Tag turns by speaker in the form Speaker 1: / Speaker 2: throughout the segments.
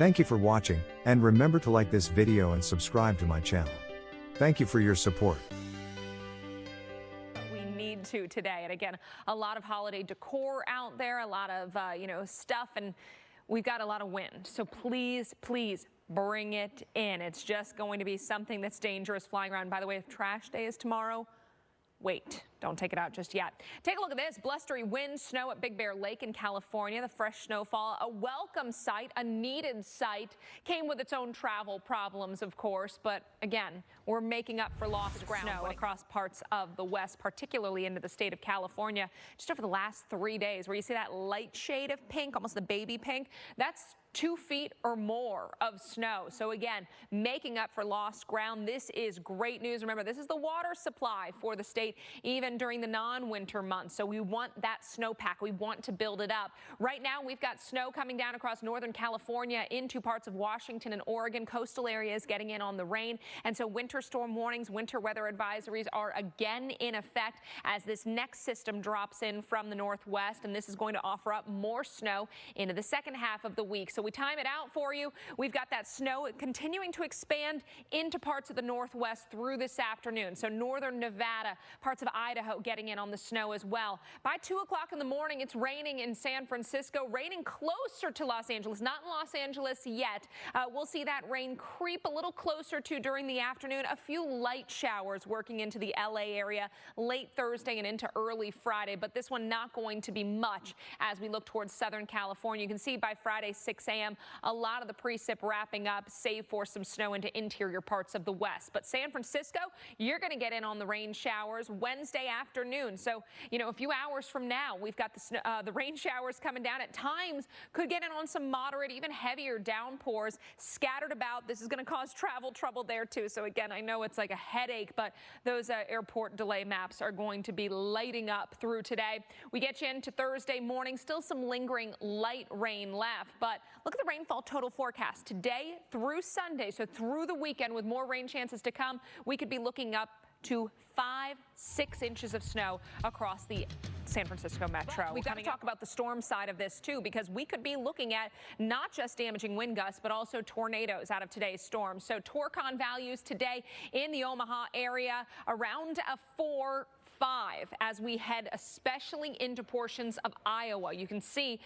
Speaker 1: Thank you for watching, and remember to like this video and subscribe to my channel. Thank you for your support.
Speaker 2: We need to today, and again, a lot of holiday decor out there, a lot of stuff, and we've got a lot of wind. So please, please bring it in. It's just going to be something that's dangerous flying around. By the way, if trash day is tomorrow, wait, don't take it out just yet. Take a look at this. Blustery wind, snow at Big Bear Lake in California. The fresh snowfall, a welcome sight, a needed sight, came with its own travel problems, of course. But again, we're making up for lost ground snow across parts of the West, particularly into the state of California. Just over the last 3 days, where you see that light shade of pink, almost the baby pink, that's 2 feet or more of snow. So again, making up for lost ground. This is great news. Remember, this is the water supply for the state, even during the non-winter months. So we want that snowpack. We want to build it up. Right now, we've got snow coming down across Northern California into parts of Washington and Oregon. Coastal areas getting in on the rain. And so winter storm warnings, winter weather advisories are again in effect as this next system drops in from the northwest. And this is going to offer up more snow into the second half of the week. So we time it out for you. We've got that snow continuing to expand into parts of the northwest through this afternoon. So northern Nevada, parts of Idaho getting in on the snow as well. By 2 o'clock in the morning, it's raining in San Francisco, raining closer to Los Angeles, not in Los Angeles yet. We'll see that rain creep a little closer to during the afternoon. A few light showers working into the LA area late Thursday and into early Friday, but this one not going to be much as we look towards Southern California. You can see by Friday 6 a.m. a lot of the precip wrapping up, save for some snow into interior parts of the west. But San Francisco, you're going to get in on the rain showers Wednesday afternoon. So, a few hours from now, we've got the rain showers coming down. At times, could get in on some moderate, even heavier downpours scattered about. This is going to cause travel trouble there, too. So, again, I know it's like a headache, but those airport delay maps are going to be lighting up through today. We get you into Thursday morning. Still some lingering light rain left, but look at the rainfall total forecast today through Sunday. So through the weekend, with more rain chances to come, we could be looking up to 5-6 inches of snow across the San Francisco metro. We've got to talk about the storm side of this, too, because we could be looking at not just damaging wind gusts, but also tornadoes out of today's storm. So Torcon values today in the Omaha area around a 4-5 as we head especially into portions of Iowa. You can see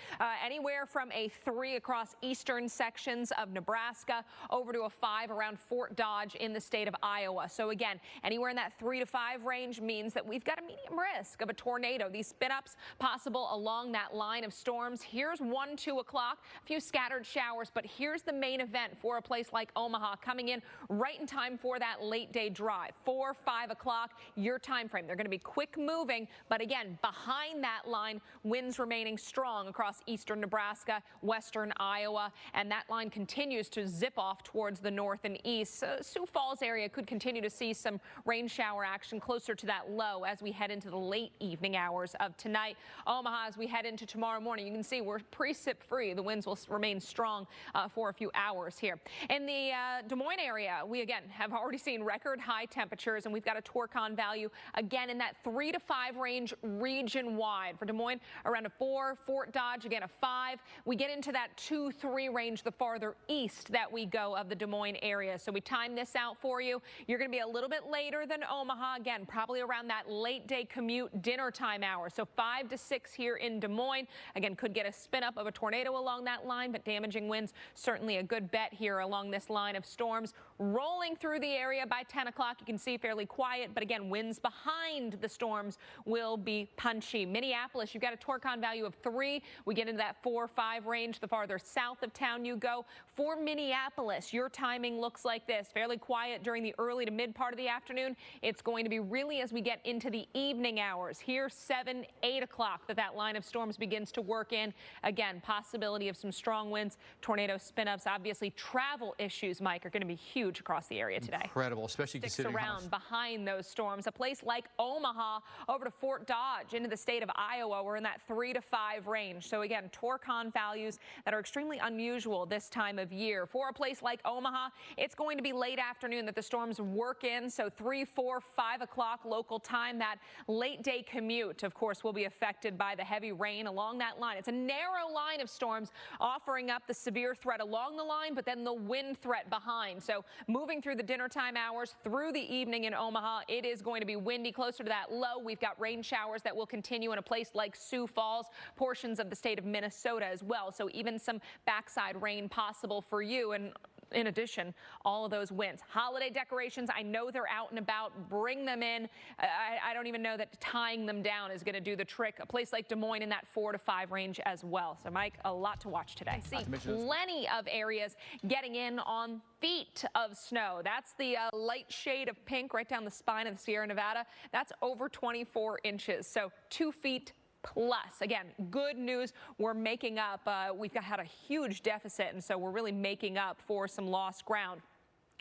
Speaker 2: anywhere from a 3 across eastern sections of Nebraska over to a 5 around Fort Dodge in the state of Iowa. So again, anywhere in that 3 to 5 range means that we've got a medium risk of a tornado. These spin-ups possible along that line of storms. Here's 1, 2 o'clock, a few scattered showers, but here's the main event for a place like Omaha coming in right in time for that late day drive. 4, 5 o'clock, your time frame. They're going to be quick moving, but again, behind that line, winds remaining strong across eastern Nebraska, western Iowa, and that line continues to zip off towards the north and east. So Sioux Falls area could continue to see some rain shower action closer to that low as we head into the late evening hours of tonight. Omaha, as we head into tomorrow morning, you can see we're precip free. The winds will remain strong for a few hours here. In the Des Moines area, we again have already seen record high temperatures, and we've got a Torcon value again in that 3 to 5 range region wide. For Des Moines, around a 4, Fort Dodge, again a 5. We get into that 2-3 range the farther east that we go of the Des Moines area. So we time this out for you. You're going to be a little bit later than Omaha, again, probably around that late day commute dinner time hour. So 5 to 6 here in Des Moines. Again, could get a spin up of a tornado along that line, but damaging winds certainly a good bet here along this line of storms. Rolling through the area by 10 o'clock, you can see fairly quiet, but again, winds behind the storms will be punchy. Minneapolis, you've got a Torcon value of 3. We get into that 4-5 range the farther south of town you go. For Minneapolis, your timing looks like this. Fairly quiet during the early to mid part of the afternoon. It's going to be really as we get into the evening hours. Here, 7, 8 o'clock that line of storms begins to work in. Again, possibility of some strong winds, tornado spin-ups. Obviously, travel issues, Mike, are going to be huge across the area today.
Speaker 3: Incredible, especially considering
Speaker 2: around behind those storms. A place like Omaha Omaha over to Fort Dodge into the state of Iowa. We're in that 3 to 5 range. So again, Torcon values that are extremely unusual this time of year. For a place like Omaha, it's going to be late afternoon that the storms work in. So 3, 4, 5 o'clock local time. That late day commute, of course, will be affected by the heavy rain along that line. It's a narrow line of storms offering up the severe threat along the line, but then the wind threat behind. So moving through the dinner time hours through the evening in Omaha, it is going to be windy closer to that low. We've got rain showers that will continue in a place like Sioux Falls, portions of the state of Minnesota as well. So even some backside rain possible for you. And in addition, all of those winds. Holiday decorations, I know they're out and about. Bring them in. I don't even know that tying them down is going to do the trick. A place like Des Moines in that 4 to 5 range as well. So, Mike, a lot to watch today. See plenty of areas getting in on feet of snow. That's the light shade of pink right down the spine of the Sierra Nevada. That's over 24 inches. So 2 feet plus. Again, good news. We're making up. We've had a huge deficit, and so we're really making up for some lost ground.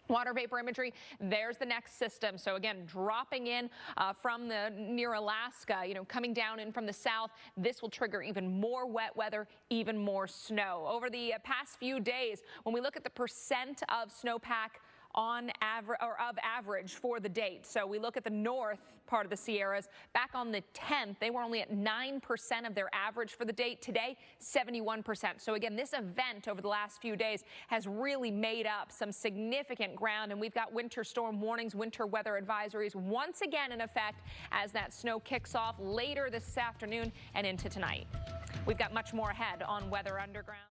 Speaker 2: Water vapor imagery, there's the next system. So again, dropping in from the near Alaska, coming down in from the south. This will trigger even more wet weather, even more snow. Over the past few days, when we look at the percent of snowpack on average or of average for the date. So we look at the north part of the Sierras. Back on the 10th, they were only at 9% of their average for the date. Today, 71%. So again, this event over the last few days has really made up some significant ground, and we've got winter storm warnings, winter weather advisories once again in effect as that snow kicks off later this afternoon and into tonight. We've got much more ahead on Weather Underground.